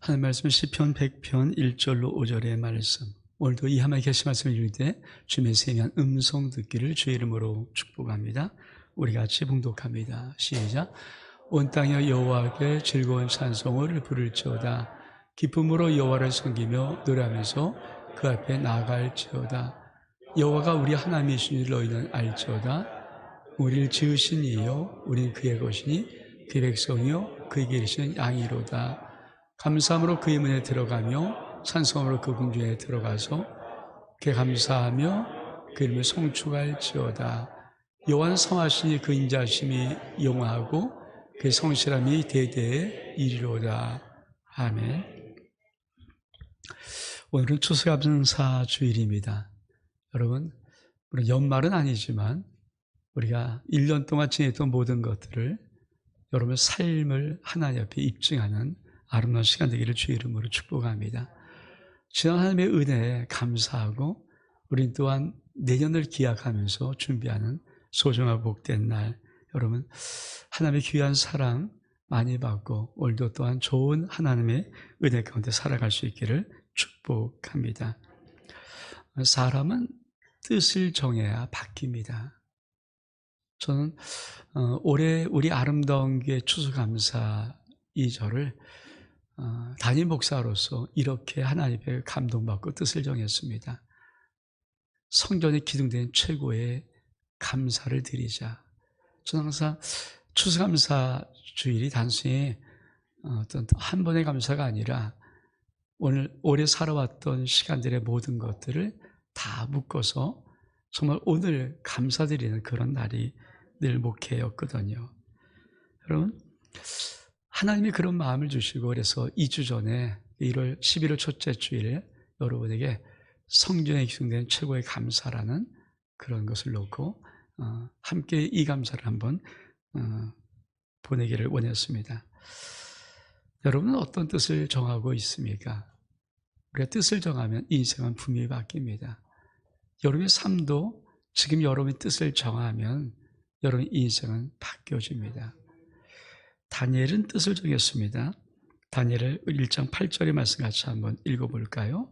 하나님 말씀 시편 100편 1절로 5절의 말씀. 오늘도 이 하나님의 계시 말씀을 읽을 때 주님의 세미한 음성 듣기를 주의 이름으로 축복합니다. 우리 같이 봉독합니다. 시작. 온 땅에 여호와께 즐거운 찬송을 부를지어다. 기쁨으로 여호와를 섬기며 노래하면서 그 앞에 나아갈지어다. 여호와가 우리 하나님이신 줄 너희는 알지어다. 우리를 지으신 이요 우리는 그의 것이니 그의 백성이요 그에게 이르시는 양이로다. 감사함으로 그의 문에 들어가며 찬송함으로 그 궁중에 들어가서 그에 감사하며 그 이름을 송축할지어다. 여호와는 성하시니 그 인자하심이 영원하고 그의 성실함이 대대에 이르리로다. 아멘. 오늘은 추수감사 주일입니다. 여러분, 우리 연말은 아니지만 우리가 1년 동안 지냈던 모든 것들을 여러분의 삶을 하나님 앞에 입증하는 아름다운 시간 되기를 주의 이름으로 축복합니다. 지난 하나님의 은혜에 감사하고 우린 또한 내년을 기약하면서 준비하는 소중하고 복된 날, 여러분 하나님의 귀한 사랑 많이 받고 오늘도 또한 좋은 하나님의 은혜 가운데 살아갈 수 있기를 축복합니다. 사람은 뜻을 정해야 바뀝니다. 저는 올해 우리 아름다운 게 추수감사 2절을 담임 목사로서 이렇게 하나님의 감동받고 뜻을 정했습니다. 성전에 기둥된 최고의 감사를 드리자. 저는 항상 추수감사 주일이 단순히 어떤 한 번의 감사가 아니라 올해 살아왔던 시간들의 모든 것들을 다 묶어서 정말 오늘 감사드리는 그런 날이 늘 목회였거든요. 여러분, 하나님이 그런 마음을 주시고 그래서 2주 전에 11월 첫째 주일에 여러분에게 성전에 기록된 최고의 감사라는 그런 것을 놓고 함께 이 감사를 한번 보내기를 원했습니다. 여러분은 어떤 뜻을 정하고 있습니까? 우리가 뜻을 정하면 인생은 분명히 바뀝니다. 여러분의 삶도 지금 여러분의 뜻을 정하면 여러분의 인생은 바뀌어집니다. 다니엘은 뜻을 정했습니다. 다니엘 1장 8절의 말씀 같이 한번 읽어볼까요?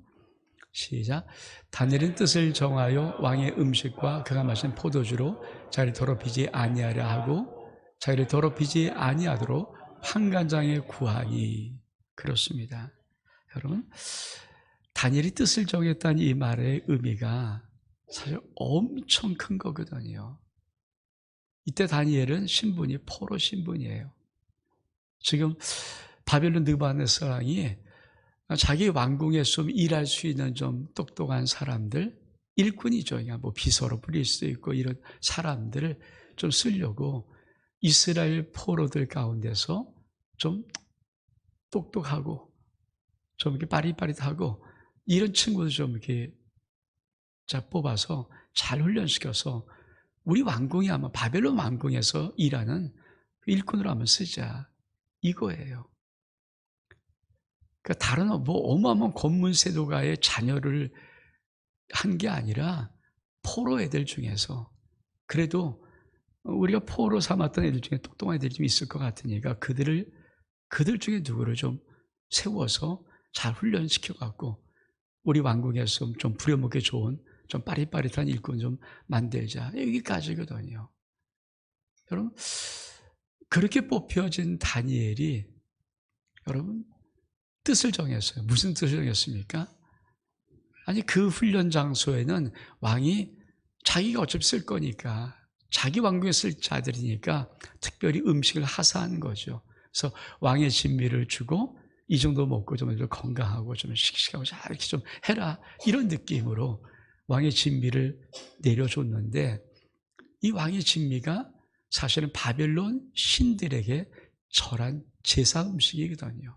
시작. 다니엘은 뜻을 정하여 왕의 음식과 그가 마신 포도주로 자기를 더럽히지 아니하려 하고 자기를 더럽히지 아니하도록 환관장에 구하니. 그렇습니다. 여러분, 다니엘이 뜻을 정했다는 이 말의 의미가 사실 엄청 큰 거거든요. 이때 다니엘은 신분이 포로 신분이에요. 지금 바벨론 느부갓네살 왕이 자기 왕궁에서 좀 일할 수 있는 좀 똑똑한 사람들, 일꾼이죠. 그러니까 뭐 비서로 불릴 수도 있고 이런 사람들을 좀 쓰려고 이스라엘 포로들 가운데서 좀 똑똑하고 좀 이렇게 빠릿빠릿하고 이런 친구들 좀 이렇게 뽑아서 잘 훈련시켜서 우리 왕궁이 아마 바벨론 왕궁에서 일하는 일꾼으로 한번 쓰자. 이거예요. 그러니까 다른 뭐 어마어마한 권문세도가의 자녀를 한 게 아니라 포로 애들 중에서 그래도 우리가 포로 삼았던 애들 중에 똑똑한 애들이 좀 있을 것 같으니까 그들 중에 누구를 좀 세워서 잘 훈련시켜갖고 우리 왕국에서 좀 부려먹기 좋은 좀 빠릿빠릿한 일꾼 좀 만들자. 여기까지거든요. 여러분, 그렇게 뽑혀진 다니엘이 여러분 뜻을 정했어요. 무슨 뜻을 정했습니까? 아니 그 훈련 장소에는 왕이 자기가 어차피 쓸 거니까 자기 왕궁에 쓸 자들이니까 특별히 음식을 하사하는 거죠. 그래서 왕의 진미를 주고 이 정도 먹고 좀 건강하고 좀 씩씩하고 자 이렇게 좀 해라 이런 느낌으로 왕의 진미를 내려줬는데 이 왕의 진미가 사실은 바벨론 신들에게 절한 제사 음식이거든요.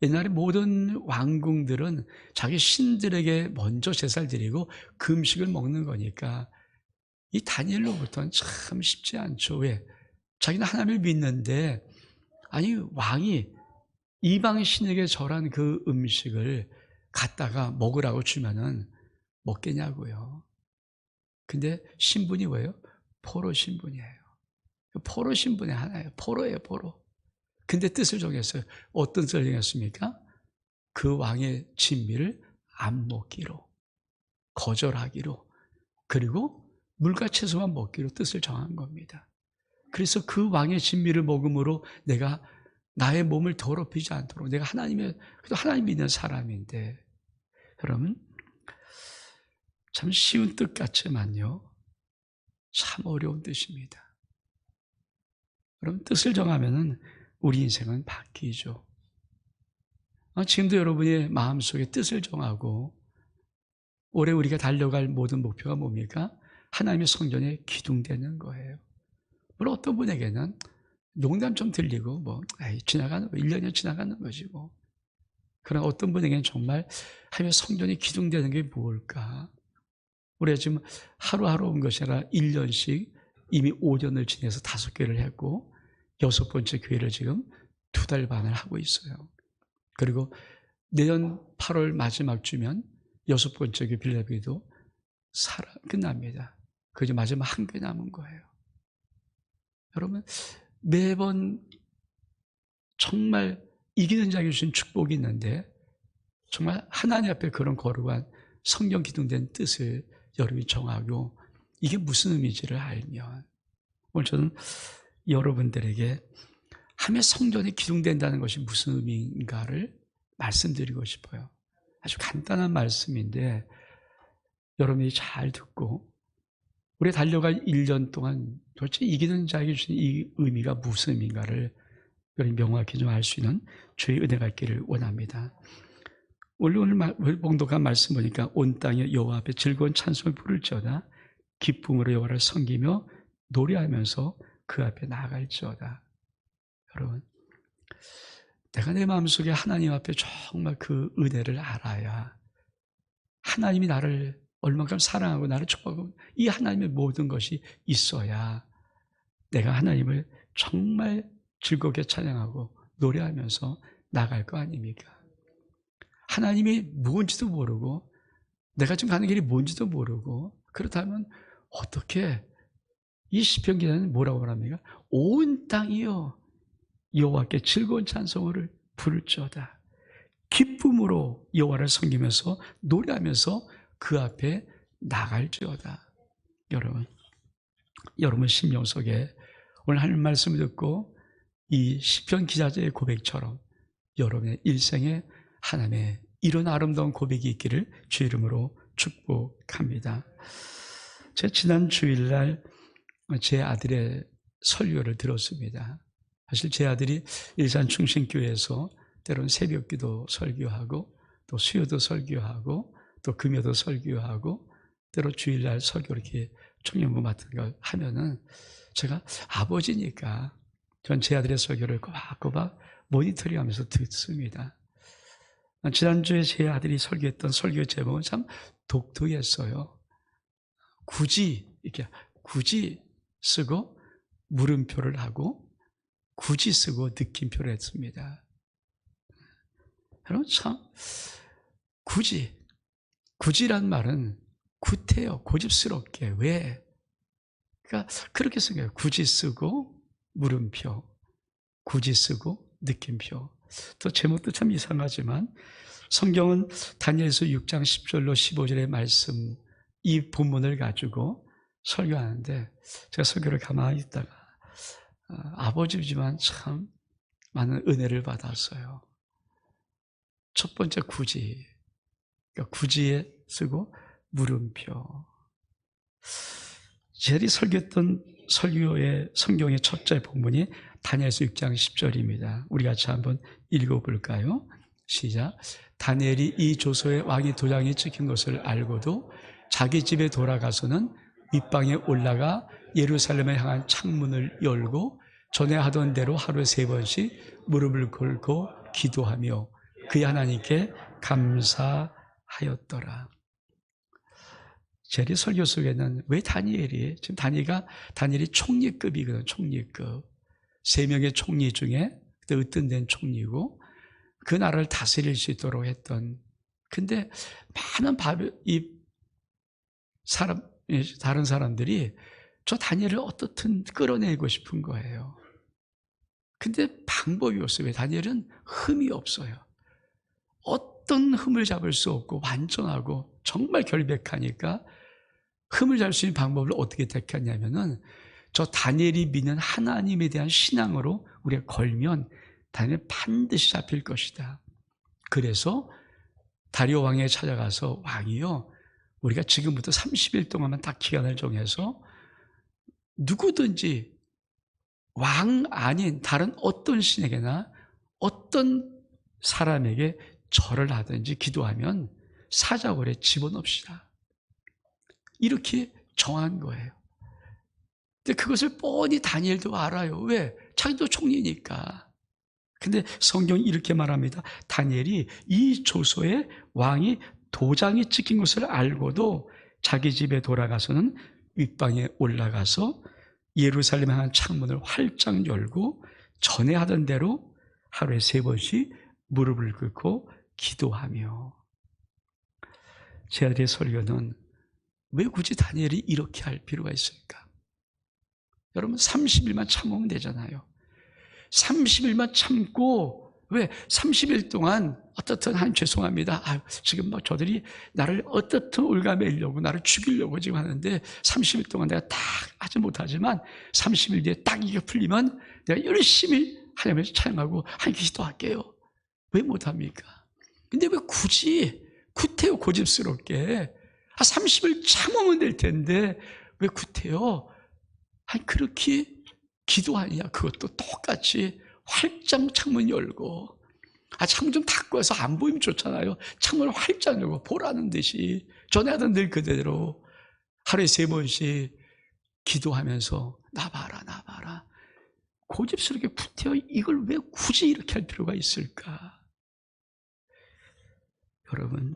옛날에 모든 왕궁들은 자기 신들에게 먼저 제사를 드리고 그 음식을 먹는 거니까 이 다니엘로부터는 참 쉽지 않죠. 왜? 자기는 하나님을 믿는데 아니 왕이 이방 신에게 절한 그 음식을 갖다가 먹으라고 주면은 먹겠냐고요. 근데 신분이 뭐예요? 포로 신분이에요. 포로 신분의 하나예요. 포로예요, 포로. 근데 뜻을 정했어요. 어떤 뜻을 정했습니까? 그 왕의 진미를 안 먹기로, 거절하기로, 그리고 물과 채소만 먹기로 뜻을 정한 겁니다. 그래서 그 왕의 진미를 먹음으로 내가 나의 몸을 더럽히지 않도록, 내가 그래도 하나님 믿는 사람인데, 여러분, 참 쉬운 뜻 같지만요, 참 어려운 뜻입니다. 여러분, 뜻을 정하면은 우리 인생은 바뀌죠. 지금도 여러분의 마음속에 뜻을 정하고 올해 우리가 달려갈 모든 목표가 뭡니까? 하나님의 성전에 기둥되는 거예요. 물론 어떤 분에게는 농담 좀 들리고 지나가는 거, 1년이 지나가는 거지 뭐. 그러나 어떤 분에게는 정말 하나님의 성전에 기둥되는 게 뭘까? 우리가 지금 하루하루 온 것이 아니라 1년씩 이미 5년을 지내서 5개를 했고 6번째 교회를 지금 2달 반을 하고 있어요. 그리고 내년 8월 마지막 주면 6번째 교회 빌라비도 끝납니다. 그저 마지막 한 개 남은 거예요. 여러분, 매번 정말 이기는 자에게 주신 축복이 있는데 정말 하나님 앞에 그런 거룩한 성경 기둥된 뜻을 여러분이 정하고 이게 무슨 의미인지를 알면, 오늘 저는 여러분들에게 하나님의 성전이 기둥된다는 것이 무슨 의미인가를 말씀드리고 싶어요. 아주 간단한 말씀인데 여러분이 잘 듣고 우리 달려갈 1년 동안 도대체 이기는 자에게 주신 이 의미가 무슨 의미인가를 여러분이 명확히 좀 알 수 있는 주의 은혜가 있기를 원합니다. 오늘 봉독한 말씀 보니까 온 땅에 여호와 앞에 즐거운 찬송을 부를지어다, 기쁨으로 여호와를 섬기며 노래하면서 그 앞에 나아갈지어다. 여러분, 내가 내 마음속에 하나님 앞에 정말 그 은혜를 알아야, 하나님이 나를 얼마큼 사랑하고 나를 축복하고 이 하나님의 모든 것이 있어야 내가 하나님을 정말 즐겁게 찬양하고 노래하면서 나갈 거 아닙니까? 하나님이 뭔지도 모르고 내가 지금 가는 길이 뭔지도 모르고, 그렇다면 어떻게 이 시편 기자는 뭐라고 말합니까? 온 땅이여 여호와께 즐거운 찬송을 부를지어다, 기쁨으로 여호와를 섬기면서 노래하면서 그 앞에 나갈지어다. 여러분 심령 속에 오늘 하나님 말씀을 듣고 이 시편 기자의 고백처럼 여러분의 일생에 하나님의 이런 아름다운 고백이 있기를 주 이름으로 축복합니다. 제가 지난 주일날 제 아들의 설교를 들었습니다. 사실 제 아들이 일산 충신교회에서 때로는 새벽기도 설교하고 또 수요도 설교하고 또 금요도 설교하고 때로 주일날 설교 이렇게 청년부 맡은 걸 하면은 제가 아버지니까 전 제 아들의 설교를 꼬박꼬박 모니터링하면서 듣습니다. 지난주에 제 아들이 설교했던 설교 제목은 참 독특했어요. 굳이 쓰고 물음표를 하고 굳이 쓰고 느낌표를 했습니다. 여러분, 참 굳이란 말은 구태여, 고집스럽게. 왜? 그러니까 그렇게 쓴 거예요. 굳이 쓰고 물음표, 굳이 쓰고 느낌표. 또 제목도 참 이상하지만 성경은 다니엘서 6장 10절로 15절의 말씀, 이 본문을 가지고 설교하는데 제가 설교를 가만히 있다가 아버지지만 참 많은 은혜를 받았어요. 첫 번째 굳이, 그러니까 굳이에 쓰고 물음표. 제가 설교했던 설교의 성경의 첫째 본문이 다니엘서 6장 10절입니다. 우리 같이 한번 읽어볼까요? 시작. 다니엘이 이 조서에 왕의 도장이 찍힌 것을 알고도 자기 집에 돌아가서는 윗방에 올라가 예루살렘에 향한 창문을 열고 전에 하던 대로 하루에 3번씩 무릎을 꿇고 기도하며 그의 하나님께 감사하였더라. 제리 설교 속에는 왜 지금 다니엘이 총리급이거든, 총리급. 3명의 총리 중에 으뜸된 총리고 그 나라를 다스릴 수 있도록 했던. 근데 많은 다른 사람들이 저 다니엘을 어떻든 끌어내고 싶은 거예요. 근데 방법이 없어요. 왜? 다니엘은 흠이 없어요. 어떤 흠을 잡을 수 없고 완전하고 정말 결백하니까 흠을 잡을 수 있는 방법을 어떻게 택했냐면은 저 다니엘이 믿는 하나님에 대한 신앙으로 우리가 걸면 다니엘 반드시 잡힐 것이다. 그래서 다리오 왕에게 찾아가서 왕이요, 우리가 지금부터 30일 동안만 딱 기간을 정해서 누구든지 왕 아닌 다른 어떤 신에게나 어떤 사람에게 절을 하든지 기도하면 사자굴에 집어넣읍시다. 이렇게 정한 거예요. 근데 그것을 뻔히 다니엘도 알아요. 왜? 자기도 총리니까. 근데 성경이 이렇게 말합니다. 다니엘이 이 조서에 왕이 도장이 찍힌 것을 알고도 자기 집에 돌아가서는 윗방에 올라가서 예루살렘에 향한 창문을 활짝 열고 전에 하던 대로 하루에 3번씩 무릎을 꿇고 기도하며. 제 아들의 설교는 왜 굳이 다니엘이 이렇게 할 필요가 있을까? 여러분 30일만 참으면 되잖아요. 30일만 참고, 왜 30일 동안 어떻든 하나님 죄송합니다. 지금 막 저들이 나를 어떻든 올가매려고 나를 죽이려고 지금 하는데 30일 동안 내가 딱 하지 못하지만 30일 뒤에 딱 이게 풀리면 내가 열심히 하나님을 찬양하고 하나님 기도할게요. 왜 못합니까? 근데 왜 굳이 구태여 고집스럽게 30일 참으면 될 텐데 왜 구태여 그렇게 기도하냐? 그것도 똑같이 활짝 창문 열고, 창문 좀 닫고 해서 안 보이면 좋잖아요. 창문을 활짝 열고 보라는 듯이 전에 하던 늘 그대로 하루에 3번씩 기도하면서 나 봐라 나 봐라. 고집스럽게 구태여 이걸 왜 굳이 이렇게 할 필요가 있을까? 여러분,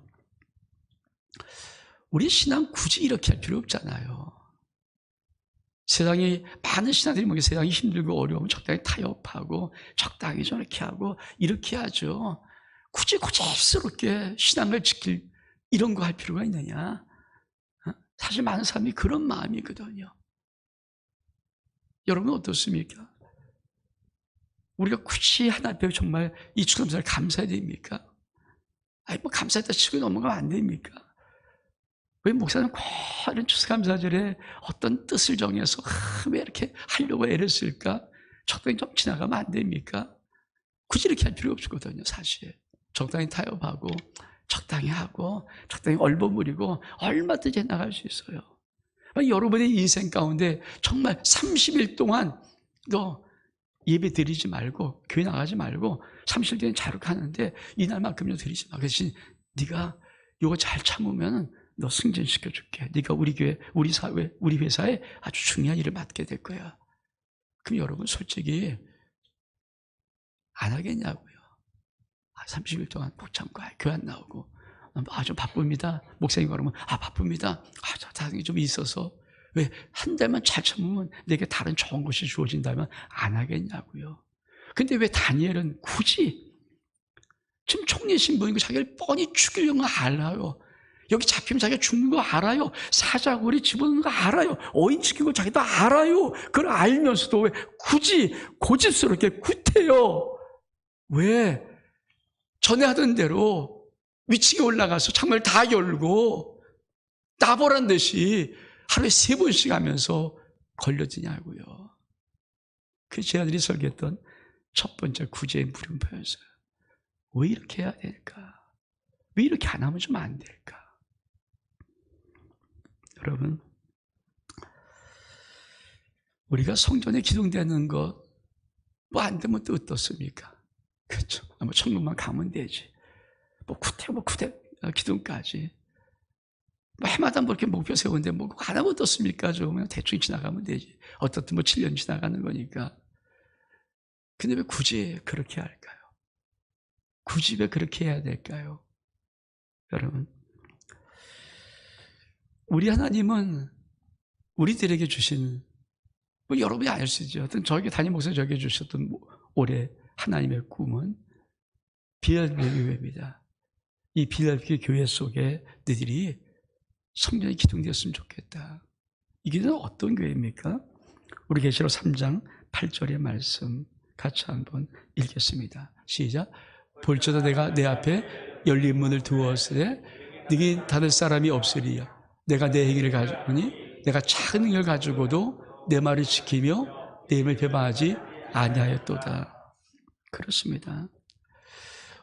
우리 신앙 굳이 이렇게 할 필요 없잖아요. 세상에 많은 신앙들이 뭐 세상이 힘들고 어려우면 적당히 타협하고 적당히 저렇게 하고 이렇게 하죠. 굳이 고집스럽게 신앙을 지킬 이런 거 할 필요가 있느냐? 사실 많은 사람이 그런 마음이거든요. 여러분 어떻습니까? 우리가 굳이 하나님 앞에 정말 이 추감사를 감사해야 됩니까? 뭐 감사했다 치고 넘어가면 안 됩니까? 왜 목사는 꼭 이런 추수감사절에 어떤 뜻을 정해서 왜 이렇게 하려고 애를 쓸까? 적당히 좀 지나가면 안 됩니까? 굳이 이렇게 할 필요 없거든요, 사실. 적당히 타협하고 적당히 하고 적당히 얼버무리고 얼마든지 해나갈 수 있어요. 여러분의 인생 가운데 정말 30일 동안 너 예배 드리지 말고 교회 나가지 말고 30일 뒤에 자룩하는데 이날만큼은 드리지 마. 대신 네가 이거 잘 참으면 너 승진시켜줄게. 네가 우리 교회, 우리 사회, 우리 회사에 아주 중요한 일을 맡게 될 거야. 그럼 여러분 솔직히 안 하겠냐고요. 30일 동안 못 참고 교회 안 나오고 좀 바쁩니다. 목사님 그러면 바쁩니다. 다른 좀 있어서. 왜? 한 달만 잘 참으면 내게 다른 좋은 것이 주어진다면 안 하겠냐고요. 근데 왜 다니엘은 굳이 지금 총리 신분이고 자기를 뻔히 죽이려는 거 알아요. 여기 잡히면 자기가 죽는 거 알아요. 사자굴에 집어넣는 거 알아요. 어인 시킨 거 자기도 알아요. 그걸 알면서도 왜 굳이 고집스럽게 구태여? 왜? 전에 하던 대로 위층에 올라가서 창문을 다 열고 나보란 듯이 하루에 3번씩 하면서 걸려지냐고요. 그게 제 아들이 설계했던 첫 번째 구제의 물음표였어요. 왜 이렇게 해야 될까? 왜 이렇게 안 하면 좀 안 될까? 여러분, 우리가 성전에 기둥대는 것 뭐 안 되면 또 어떻습니까? 그렇죠. 뭐 천국만 가면 되지. 뭐 구태 기둥까지. 뭐 해마다 뭐 이렇게 목표 세우는데 뭐 안 하면 어떻습니까? 좀 그냥 대충 지나가면 되지. 어떻든 뭐 7년 지나가는 거니까. 근데 왜 굳이 그렇게 할까요? 굳이 왜 그렇게 해야 될까요? 여러분, 우리 하나님은 우리들에게 주신 뭐 여러분이 알 수 있죠. 어떤 저에게 담임 목사님 저에게 주셨던 올해 하나님의 꿈은 빌라델피아 교회입니다. 이 빌라델피아 교회 속에 너희들이 성전이 기둥되었으면 좋겠다. 이게 어떤 교회입니까? 우리 계시록 3장 8절의 말씀 같이 한번 읽겠습니다. 시작. 볼지어다 내가 내 앞에 열린 문을 두었으되 네게 닫을 사람이 없으리야. 내가 내 행위를 가지고니 내가 작은 능력을 가지고도 내 말을 지키며 내 힘을 배반하지 아니하였도다. 그렇습니다.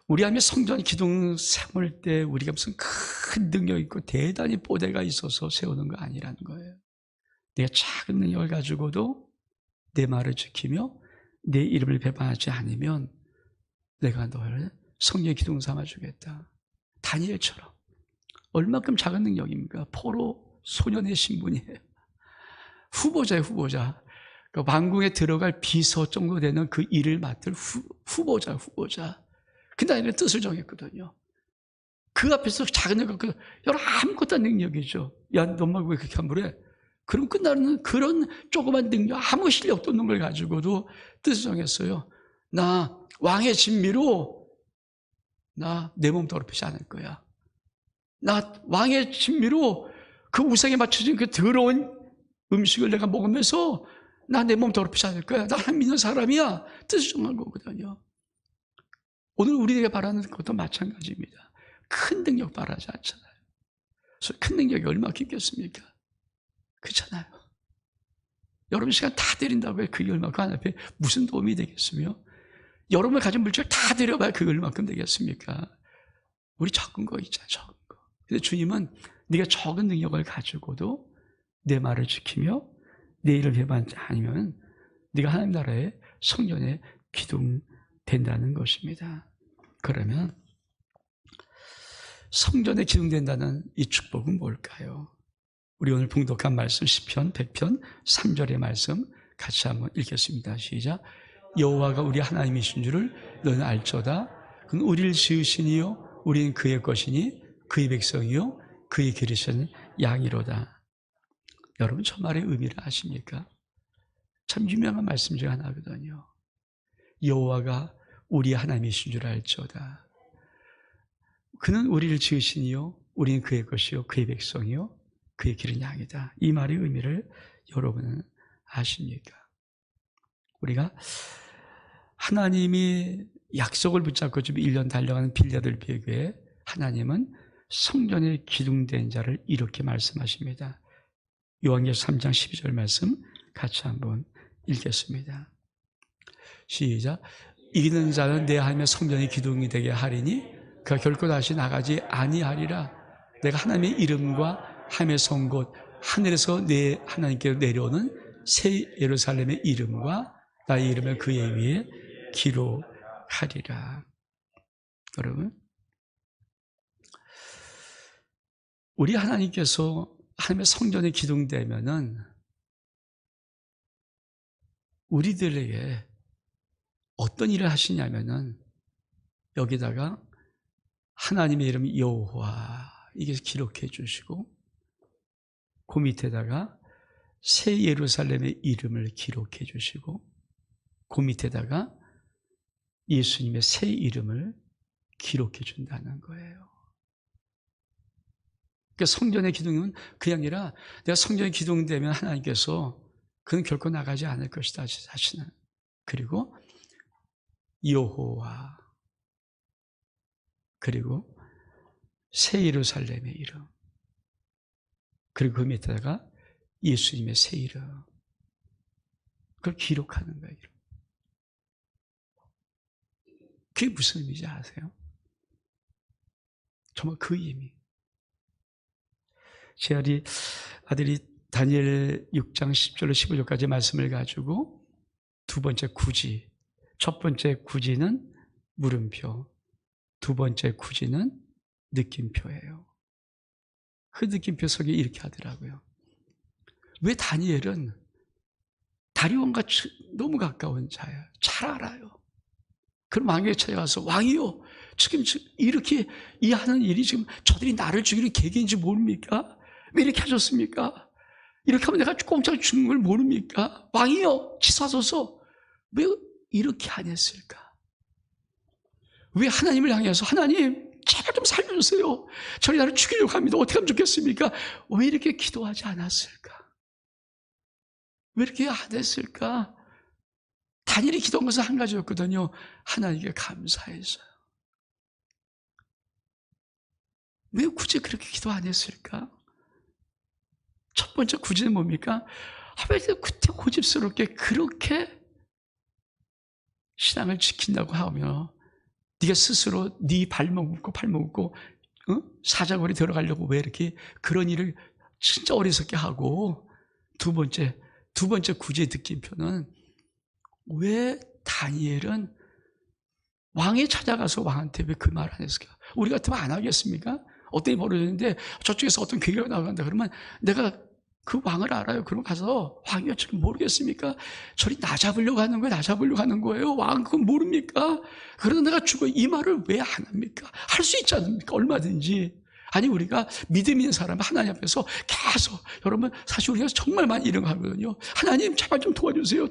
우리 안에 성전 기둥 세울 때 우리가 무슨 큰 능력 있고 대단히 뽀대가 있어서 세우는 거 아니라는 거예요. 내가 작은 능력을 가지고도 내 말을 지키며 내 이름을 배반하지 않으면 내가 너를 성령의 기둥 삼아주겠다. 다니엘처럼. 얼마큼 작은 능력입니까? 포로 소년의 신분이에요. 후보자예요, 후보자. 그러니까 왕궁에 들어갈 비서 정도 되는 그 일을 맡을 후보자. 근데 아니는 뜻을 정했거든요. 그 앞에서 작은 능력, 여러 아무것도 안 능력이죠. 야, 너만 왜 그렇게 함부래? 그럼 끝나는 그런 조그만 능력, 아무 실력도 없는 걸 가지고도 뜻을 정했어요. 나 왕의 진미로 나 내 몸 더럽히지 않을 거야. 나 왕의 진미로 그 우상에 맞춰진 그 더러운 음식을 내가 먹으면서 나 내 몸 더럽히지 않을 거야. 나 하나님 믿는 사람이야. 뜻을 정한 거거든요. 오늘 우리에게 바라는 것도 마찬가지입니다. 큰 능력 바라지 않잖아요. 그래서 큰 능력이 얼마나 깊겠습니까? 그렇잖아요. 여러분 시간 다 드린다고 해요. 그게 얼마나 그 하나님 앞에 무슨 도움이 되겠으며 여러분이 가진 물질 다 드려봐야 그게 얼마큼 되겠습니까? 우리 적은 거 있잖아요. 적은 거. 근데 주님은 네가 적은 능력을 가지고도 내 말을 지키며 내 일을 배반하지 않으면 네가 하나님 나라의 성전의 기둥 된다는 것입니다. 그러면 성전에 기둥된다는 이 축복은 뭘까요? 우리 오늘 봉독한 말씀 시편 100편 3절의 말씀 같이 한번 읽겠습니다. 시작. 여호와가 우리 하나님이신 줄을 너는 알거다. 그는 우리를 지으시니요 우리는 그의 것이니 그의 백성이요 그의 기르신 양이로다. 여러분 저 말의 의미를 아십니까? 참 유명한 말씀 중 하나거든요. 여호와가 우리 하나님이신 줄 알거다. 그는 우리를 지으시니요 우리는 그의 것이요 그의 백성이요 그의 기른 양이다. 이 말의 의미를 여러분은 아십니까? 우리가 하나님이 약속을 붙잡고 지금 1년 달려가는 빌라델피아 교회 하나님은 성전에 기둥된 자를 이렇게 말씀하십니다. 요한계시록 3장 12절 말씀 같이 한번 읽겠습니다. 시작. 이기는 자는 내 하나님의 성전의 기둥이 되게 하리니 그가 결코 다시 나가지 아니하리라. 내가 하나님의 이름과 하나님의 성 곧 하늘에서 내 하나님께 내려오는 새 예루살렘의 이름과 나의 이름을 그의 위에 기록하리라. 여러분, 우리 하나님께서 하나님의 성전에 기둥되면은 우리들에게 어떤 일을 하시냐면은 여기다가 하나님의 이름 여호와 이게 기록해 주시고 그 밑에다가 새 예루살렘의 이름을 기록해 주시고 그 밑에다가 예수님의 새 이름을 기록해 준다는 거예요. 그러니까 성전의 기둥은 그게 아니라 내가 성전의 기둥되면 하나님께서 그는 결코 나가지 않을 것이다 하시는. 그리고 여호와 그리고 새 예루살렘의 이름 그리고 그 밑에다가 예수님의 새 이름 그걸 기록하는 거예요. 그게 무슨 의미인지 아세요? 정말 그 의미. 제 아들이 다니엘 6장 10절로 15절까지 말씀을 가지고 두 번째 구지, 첫 번째 구지는 물음표, 두 번째 구지는 느낌표예요. 그 느낌표 속에 이렇게 하더라고요. 왜 다니엘은 다리온과 너무 가까운 자예요. 잘 알아요. 그럼 왕에게 찾아가서 왕이요 지금 이렇게 이 하는 일이 지금 저들이 나를 죽이는 계기인지 모릅니까? 왜 이렇게 하셨습니까? 이렇게 하면 내가 공짜로 죽는 걸 모릅니까? 왕이요 치사소서 왜 이렇게 안 했을까? 왜 하나님을 향해서 하나님 제발 좀 살려주세요. 저리 나를 죽이려고 합니다. 어떻게 하면 좋겠습니까? 왜 이렇게 기도하지 않았을까? 왜 이렇게 안 했을까? 다니엘이 기도한 것은 한 가지였거든요. 하나님께 감사해서요. 왜 굳이 그렇게 기도 안 했을까? 첫 번째 구제는 뭡니까? 왜 그때 고집스럽게 그렇게 신앙을 지킨다고 하며 네가 스스로 네 발목 묶고 사자굴에 들어가려고 왜 이렇게 그런 일을 진짜 어리석게 하고, 두 번째 구제 느낌표는 왜 다니엘은 왕이 찾아가서 왕한테 왜 그 말 안 했을까? 우리 같으면 안 하겠습니까? 어떤 일이 벌어졌는데 저쪽에서 어떤 계기가 나간다 그러면 내가 그 왕을 알아요. 그럼 가서 왕이 어떻게 모르겠습니까? 저리 나 잡으려고 하는 거예요. 나 잡으려고 하는 거예요. 왕 그건 모릅니까? 그러다 내가 죽어. 이 말을 왜 안 합니까? 할 수 있지 않습니까? 얼마든지. 아니 우리가 믿음 있는 사람은 하나님 앞에서 계속, 여러분 사실 우리가 정말 많이 이런 거 하거든요. 하나님 제발 좀 도와주세요.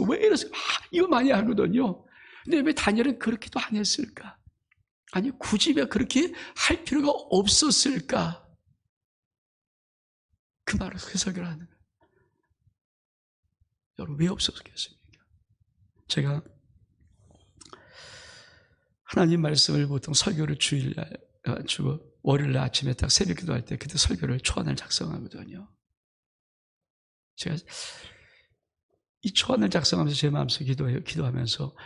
왜 이러세요? 이거 많이 하거든요. 근데 왜 다니엘은 그렇게도 안 했을까? 아니 굳이 왜 그렇게 할 필요가 없었을까? 그 말을 해석을 하는 거예요. 여러분 왜 없었겠습니까? 제가 하나님 말씀을 보통 설교를 주일날 주고 월요일날 아침에 딱 새벽 기도할 때 그때 설교를 초안을 작성하거든요. 제가 이 초안을 작성하면서 제 마음속에 기도하면서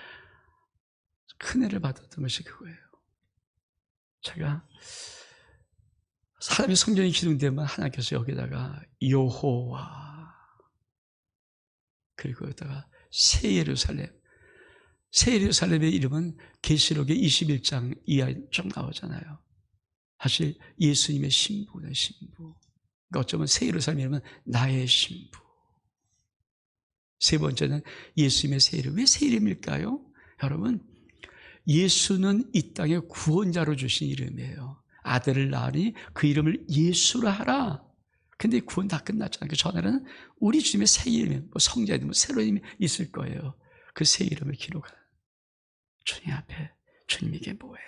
큰 애를 받았던 것이 그거예요. 제가 사람이 성전이 기둥되면 하나님께서 여기다가 여호와, 그리고 여기다가 새 예루살렘의 이름은 계시록의 21장 이하에 좀 나오잖아요. 사실 예수님의 신부는 신부. 그러니까 어쩌면 새 예루살렘의 이름은 나의 신부. 세 번째는 예수님의 새 이름. 왜 새 이름일까요? 여러분, 예수는 이 땅에 구원자로 주신 이름이에요. 아들을 낳으니 그 이름을 예수라 하라. 근데 구원 다 끝났잖아요. 그 전에는 우리 주님의 새 이름, 성자 이름, 새로운 이름이 있을 거예요. 그 새 이름을 기록한 주님 앞에, 주님 이게 뭐예요?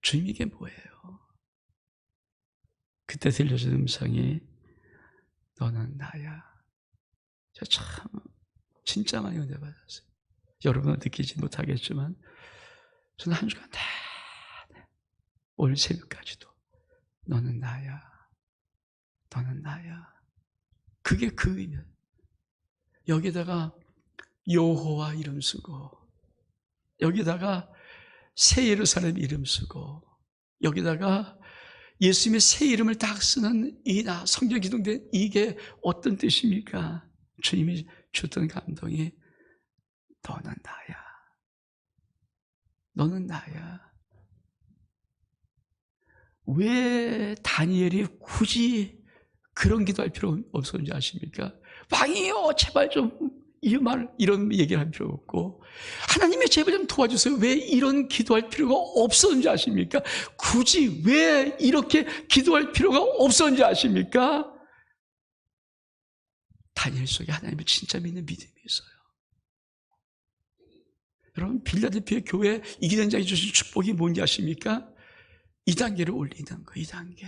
주님 이게 뭐예요? 그때 들려준 음성이 너는 나야. 제가 참 진짜 많이 은혜 받았어요. 여러분은 느끼지 못하겠지만 저는 한 주간 다 올 새벽까지도 너는 나야. 너는 나야. 그게 그 의미. 여기다가 여호와 이름 쓰고, 여기다가 새 예루살렘 이름 쓰고, 여기다가 예수님의 새 이름을 딱 쓰는 이 성경 기둥된 이게 어떤 뜻입니까? 주님이 줬던 감동이 너는 나야. 너는 나야. 왜 다니엘이 굳이 그런 기도할 필요 없었는지 아십니까? 왕이요, 제발 좀 이런 얘기를 할 필요 없고, 하나님의 제발 좀 도와주세요. 왜 이런 기도할 필요가 없었는지 아십니까? 굳이 왜 이렇게 기도할 필요가 없었는지 아십니까? 다니엘 속에 하나님을 진짜 믿는 믿음이 있어요. 여러분, 빌라델피아 교회 이기는 자에게 주신 축복이 뭔지 아십니까? 2단계를 올리는 거, 2단계.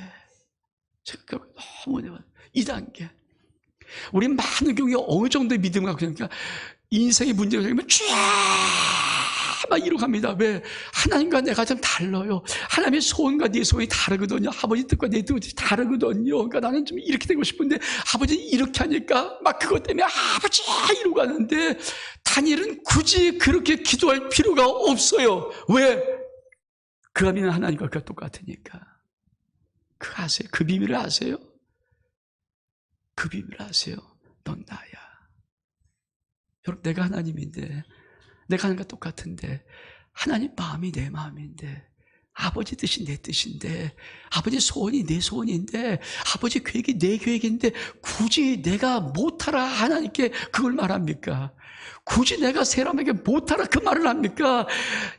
제가 너무 어려워요. 2단계. 우리 많은 경우에 어느 정도의 믿음을 갖고 있으니까 인생의 문제가 생기면 막 이러갑니다. 왜? 하나님과 내가 좀 달라요. 하나님의 소원과 내 소원이 다르거든요. 아버지 뜻과 내 뜻이 다르거든요. 그러니까 나는 좀 이렇게 되고 싶은데 아버지는 이렇게 하니까 막 그것 때문에 아버지 이러고 가는데, 다니엘은 굳이 그렇게 기도할 필요가 없어요. 왜? 그가 믿는 하나님과 그가 똑같으니까. 그거 아세요? 그 비밀을 아세요? 그 비밀을 아세요? 넌 나야. 여러분, 내가 하나님인데, 내가 하나님과 똑같은데, 하나님 마음이 내 마음인데, 아버지 뜻이 내 뜻인데, 아버지 소원이 내 소원인데, 아버지 계획이 내 계획인데, 굳이 내가 못하라 하나님께 그걸 말합니까? 굳이 내가 사람에게 못하라 그 말을 합니까?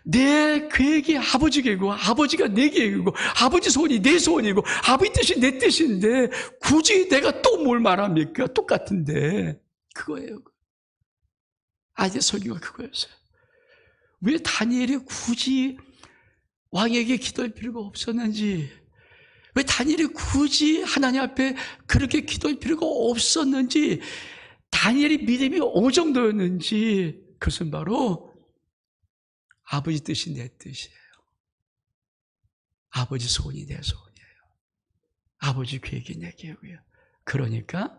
내 계획이 아버지 계획이고, 아버지가 내 계획이고, 아버지 소원이 내 소원이고, 아버지 뜻이 내 뜻인데, 굳이 내가 또 뭘 말합니까? 똑같은데. 그거예요. 아재 설교가 그거였어요. 왜 다니엘이 굳이 왕에게 기도할 필요가 없었는지, 왜 다니엘이 굳이 하나님 앞에 그렇게 기도할 필요가 없었는지, 다니엘의 믿음이 어느 정도였는지, 그것은 바로 아버지 뜻이 내 뜻이에요. 아버지 소원이 내 소원이에요. 아버지 계획이 내 계획이에요. 그러니까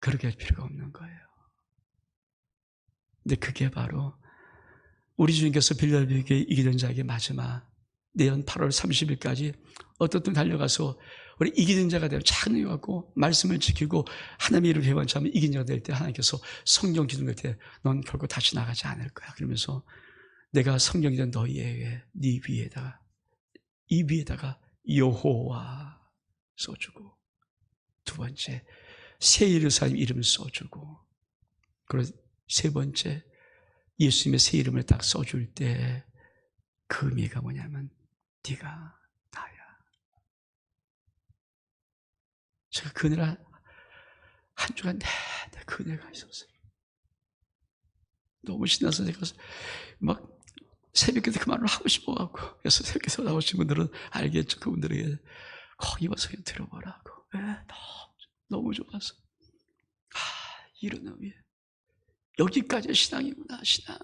그렇게 할 필요가 없는 거예요. 근데 그게 바로 우리 주님께서 빌라델비아 교회 이기는 자에게 마지막 내년 8월 30일까지 어떻든 달려가서 우리 이기는 자가 되어 작은 일 갖고 말씀을 지키고 하나님의 이름을 회방하면 이기는 자가 될 때 하나님께서 성경 기둥할 때 넌 결코 다시 나가지 않을 거야. 그러면서 내가 성경이던 너희에게 네 위에다가 이 위에다가 여호와 써주고 두 번째 새 예루살렘 이름을 써주고 그리고 세 번째 예수님의 새 이름을 딱 써줄 때 그 의미가 뭐냐면 네가 나야. 제가 그날 한 주간 내내 그 은혜가 있었어요. 너무 신나서 제가 막 새벽기도 그 말을 하고 싶어갖고 그래서 새벽기도 나오신 분들은 알겠죠. 그분들에게 거기 와서 그냥 들어보라고. 너무 좋아서 이런 의미 여기까지 신앙이구나. 신앙.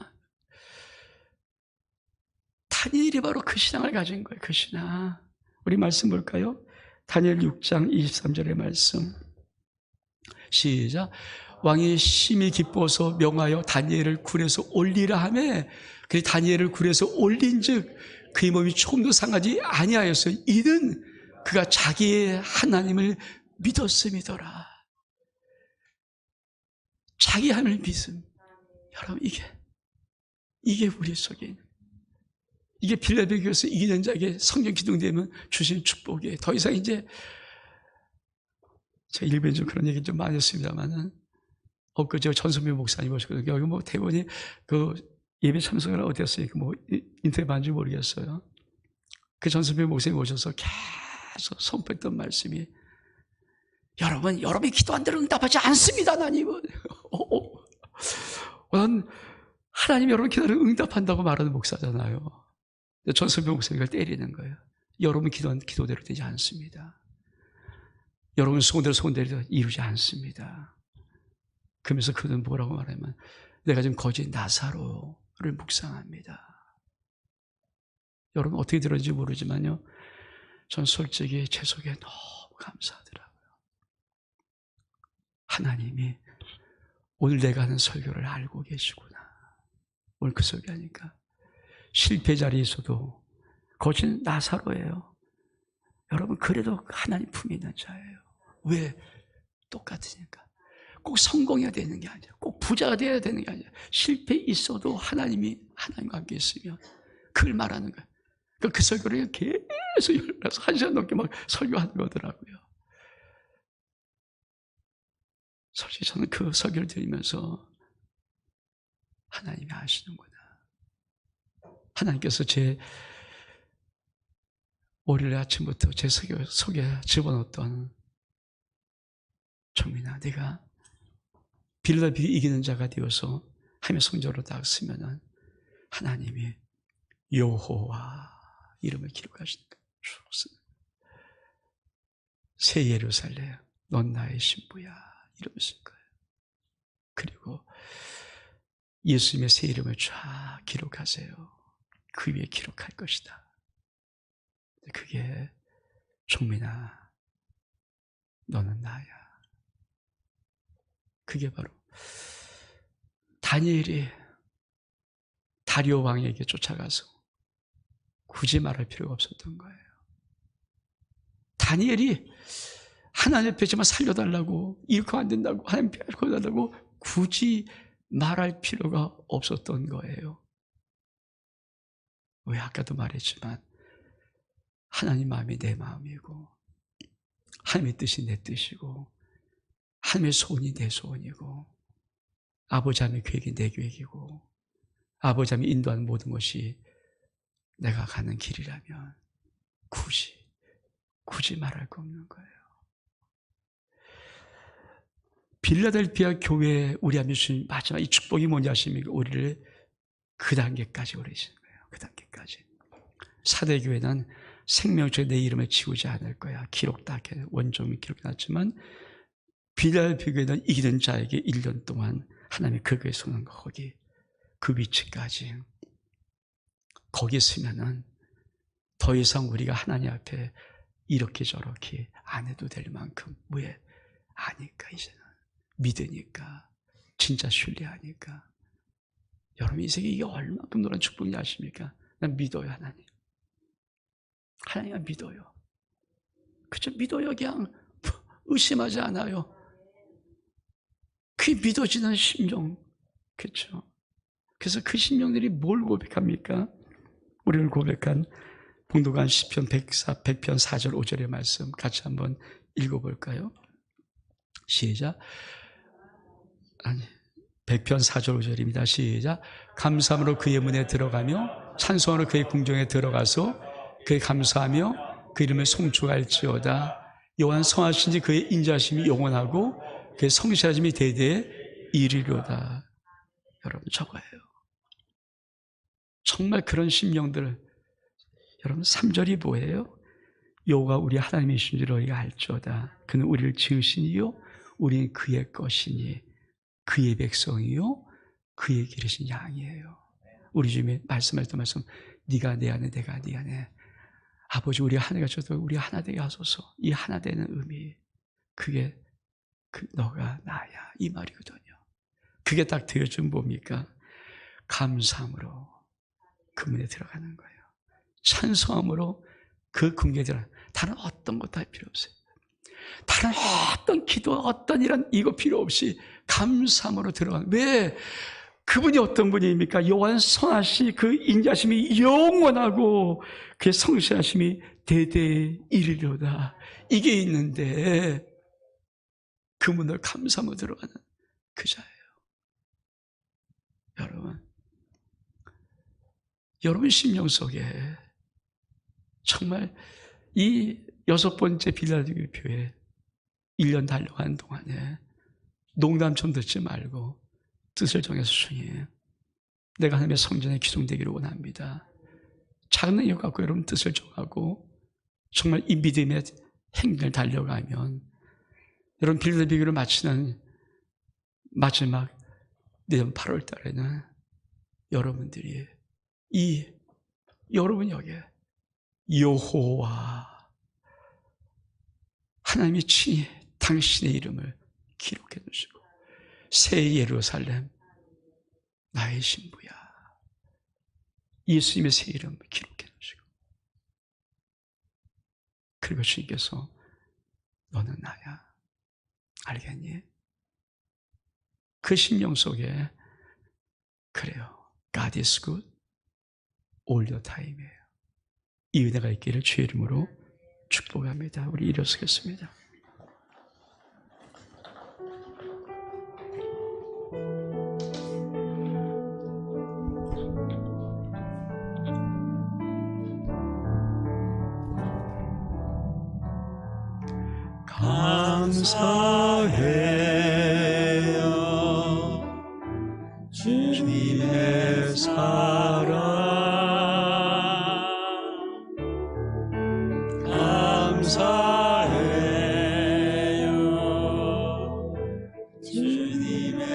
다니엘이 바로 그 신앙을 가진 거예요. 그 신앙. 우리 말씀 볼까요? 다니엘 6장 23절의 말씀 시작. 왕이 심히 기뻐서 명하여 다니엘을 굴에서 올리라 하매 그 다니엘을 굴에서 올린즉 그의 몸이 조금도 상하지 아니하였어요. 이는 그가 자기의 하나님을 믿었음이더라. 자기 하나님을 믿음. 여러분 이게 우리 속에 있는 이게 빌라델비아 교회에서 이기는 자에게 성경 기둥되면 주신 축복이에요. 더 이상 이제 제가 일반적으로 그런 얘기 좀 많이 했습니다만은 엊그제 전선배 목사님 오셨거든요. 여기 뭐 대본이 그 예배 참석을 어땠으니까 뭐 인터뷰 봤는지 모르겠어요. 그 전선배 목사님 오셔서 계속 선포했던 말씀이 여러분이 기도한 대로 응답하지 않습니다. 하나님은 난 하나님 여러분 기도를 응답한다고 말하는 목사잖아요. 전선배 목사님을 때리는 거예요. 여러분 기도한 기도대로 되지 않습니다. 여러분 소원대로 이루지 않습니다. 그러면서 그는 뭐라고 말하면 내가 지금 거짓 나사로를 묵상합니다. 여러분 어떻게 들었는지 모르지만요. 전 솔직히 제 속에 너무 감사하더라고요. 하나님이 오늘 내가 하는 설교를 알고 계시구나. 오늘 그 설교 하니까 실패 자리에서도 거짓 나사로예요. 여러분 그래도 하나님 품에 있는 자예요. 왜? 똑같으니까. 꼭 성공해야 되는 게 아니라 꼭 부자가 돼야 되는 게 아니라 실패 있어도 하나님과 함께 있으면 그걸 말하는 거예요. 그 설교를 계속 열어서 1시간 넘게 막 설교하는 거더라고요. 솔직히 저는 그 설교를 들으면서 하나님이 아시는구나. 하나님께서 제 월요일 아침부터 제 속에 집어넣었던 정민아 네가 빌라델비아 이기는 자가 되어서 하며 성적으로 딱 쓰면은 하나님이 여호와 이름을 기록하시는 거예요. 새 예루살렘 넌 나의 신부야 이름을 쓸 거예요. 그리고 예수님의 새 이름을 쫙 기록하세요. 그 위에 기록할 것이다. 그게 종민아 너는 나야. 그게 바로 다니엘이 다리오 왕에게 쫓아가서 굳이 말할 필요가 없었던 거예요. 다니엘이 하나님 앞에만 살려달라고 이렇게 안 된다고 하나님 앞에 살려달라고 굳이 말할 필요가 없었던 거예요. 왜? 아까도 말했지만 하나님 마음이 내 마음이고 하나님의 뜻이 내 뜻이고 하나님의 소원이 내 소원이고 아버지 하나님의 계획이 내 계획이고 아버지 하나님이 인도하는 모든 것이 내가 가는 길이라면 굳이 말할 거 없는 거예요. 빌라델비아 교회 우리 하나님 주신 마지막 이 축복이 뭔지 아십니까? 우리를 그 단계까지 오르시는 거예요. 그 단계까지. 사대교회는 생명줄에 내 이름을 지우지 않을 거야. 기록 다 원종이 기록났지만 빌라델비아 교회는 이기는 자에게 1년 동안 하나님이 그 교회에 서는 거기 그 위치까지 거기에 서면은 더 이상 우리가 하나님 앞에 이렇게 저렇게 안 해도 될 만큼 왜? 아니까 이제는 믿으니까 진짜 신뢰하니까. 여러분 인생에 이게 얼마큼 노란 축복인지 아십니까? 난 믿어요 하나님. 하나님을 믿어요. 그저 믿어요. 그냥 의심하지 않아요. 그게 믿어지는 심령. 그렇죠. 그래서 그 심령들이 뭘 고백합니까? 우리를 고백한 봉독한 시편 100편 4절 5절의 말씀 같이 한번 읽어볼까요? 시작. 100편 4절 5절입니다. 시작. 감사함으로 그의 문에 들어가며 찬송으로 그의 궁정에 들어가서 그의 감사하며 그 이름을 송축할지어다. 여호와는 성하신지 그의 인자하심이 영원하고 그의 성실하심이 대대에 이르리로다. 여러분 저거예요. 정말 그런 심령들. 여러분 3절이 뭐예요? 여호와가 우리 하나님이신 줄 너희가 알지어다. 그는 우리를 지으신 이요 우리는 그의 것이니 그의 백성이요 그의 기르신 양이에요. 우리 주님이 말씀할 때 말씀, 네가 내 안에 내가 네 안에. 아버지 우리 하나가 저도 우리 하나 되게 하소서. 이 하나 되는 의미, 그게 너가 나야 이 말이거든요. 그게 딱 되어준 뭡니까? 감사함으로 그 문에 들어가는 거예요. 찬송함으로 그 궁계에 들어가는 거예요. 다른 어떤 것도 할 필요 없어요. 다른 어떤 기도, 어떤 이런 이거 필요 없이 감사함으로 들어가는. 왜? 그분이 어떤 분입니까? 여호와는 선하시니 그 인자심이 영원하고 그의 성실하심이 대대에 이르리로다. 이게 있는데 그 문을 감사함으로 들어가는 그 자예요. 여러분 심령 속에 정말 이 6번째 빌라델비아 교회 1년 달려가는 동안에 농담 좀 듣지 말고 뜻을 정해서 주님, 내가 하나님의 성전에 기둥되기를 원합니다. 작은 능력 갖고 여러분 뜻을 정하고 정말 이 믿음의 행진을 달려가면 여러분 빌라델비아 교회를 마치는 마지막 내년 8월 달에는 여러분들이 여러분 여기에 여호와 하나님이 친히 당신의 이름을 기록해 두시고 새 예루살렘 나의 신부야 예수님의 새 이름을 기록해 두시고 그리고 주님께서 너는 나야 알겠니? 그 심령 속에 그래요. God is good all the time이에요. 이 은혜가 있기를 주의 이름으로 축복합니다. 우리 일어서겠습니다. 감사해요 주님의 사랑 감사해요 주님의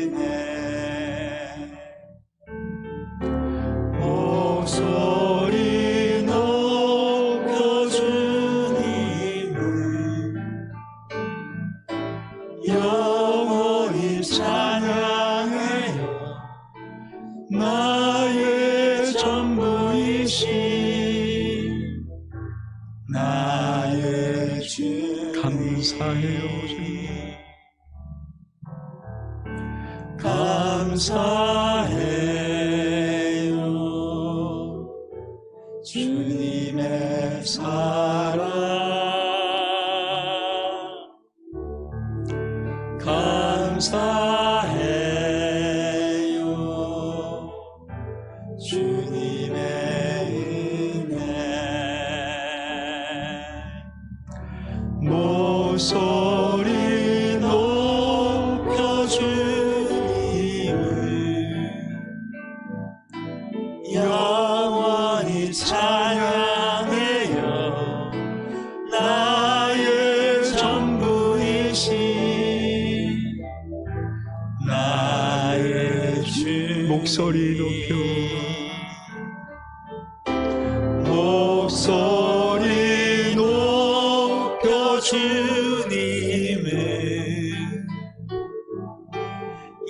은혜 목소리 높여 주님을 영원히 찬양해요 나의 전부이신 나의 주 감사해요 주님 감사해요 주님의 사랑 감사해요 주님의 은혜 목소리 높여 주님을 영원히 찬양해요 나의 전부이신 나의 주 목소리 높여 목소리 높여 주님을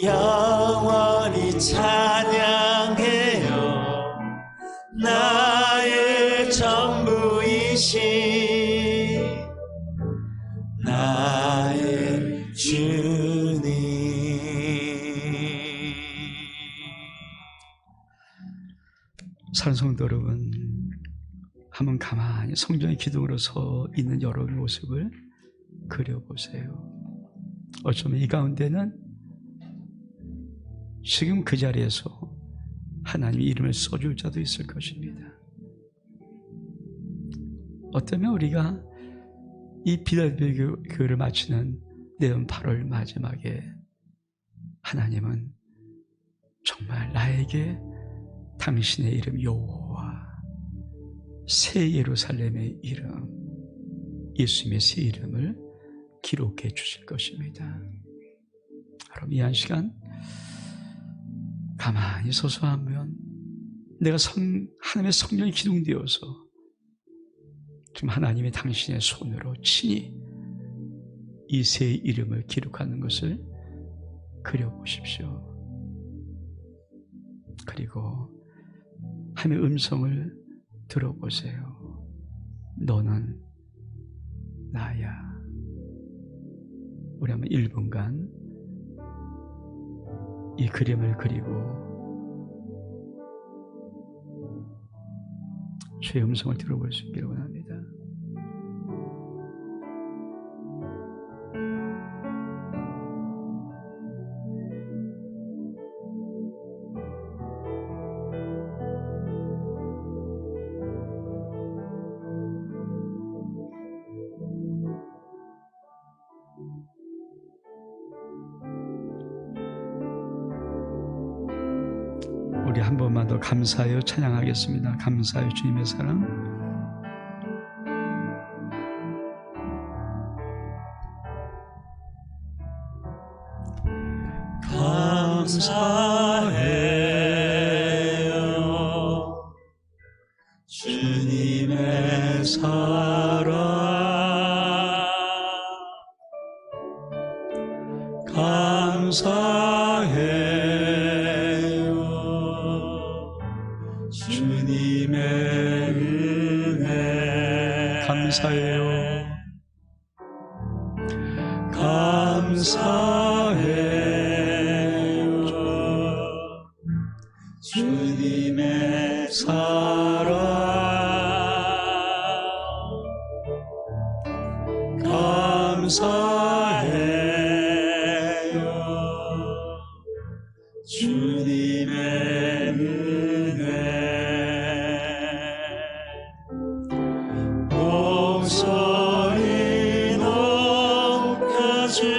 영원히 찬양해요. 나의 전부이신 나의 주님. 사랑하는 성도 여러분, 한번 가만히 성전의 기둥으로 서 있는 여러분의 모습을 그려보세요. 어쩌면 이 가운데는 지금 그 자리에서 하나님의 이름을 써줄 자도 있을 것입니다. 어쩌면 우리가 이 빌라델피아 교회를 마치는 내년 8월 마지막에 하나님은 정말 나에게 당신의 이름 여호와, 새 예루살렘의 이름, 예수님의 새 이름을 기록해 주실 것입니다. 여러분, 이 한 시간 가만히 서서 하면 내가 하나님의 성령이 기둥되어서 지금 하나님의 당신의 손으로 친히 이 새 이름을 기록하는 것을 그려보십시오. 그리고 하나님의 음성을 들어보세요. 너는 나야. 우리 한번 1분간 이 그림을 그리고 주의 음성을 들어볼 수 있기를 원합니다. 우리 한 번만 더 감사하여 찬양하겠습니다. 감사하여 주님의 사랑. 감사해요 주님의 사랑. 감사해요 주님의 은혜. 감사해요. 감사해요 주님의 사랑. 감사해요 주님의 은혜. 목소리 높여 주님을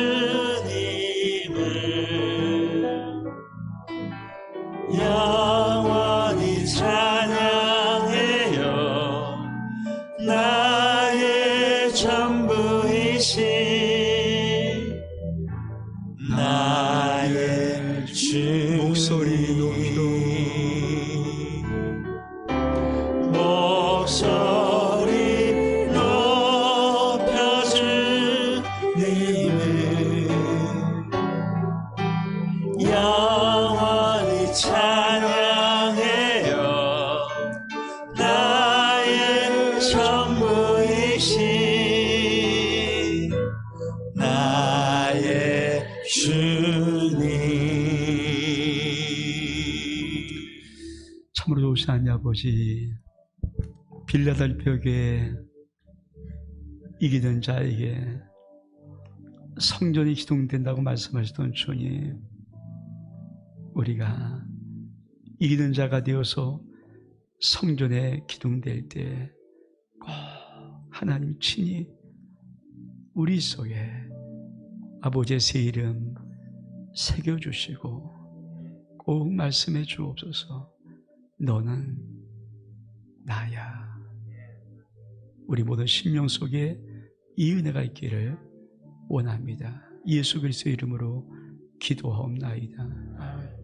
영원히 찬양해요. 나의 전부이신 나의 주. 목소리 높여 주님을 영원히 찬양해요. 나의 전부이신 나의 주님. 참으로 좋으신 하나님 아버지, 빌라델피아 교회 이기던 자에게 성전이 기둥된다고 말씀하시던 주님, 우리가 이기는 자가 되어서 성전에 기둥될 때 꼭 하나님 친히 우리 속에 아버지의 새 이름 새겨주시고 꼭 말씀해 주옵소서. 너는 나야. 우리 모든 심령 속에 이 은혜가 있기를 원합니다. 예수 그리스도의 이름으로 기도하옵나이다. 아멘.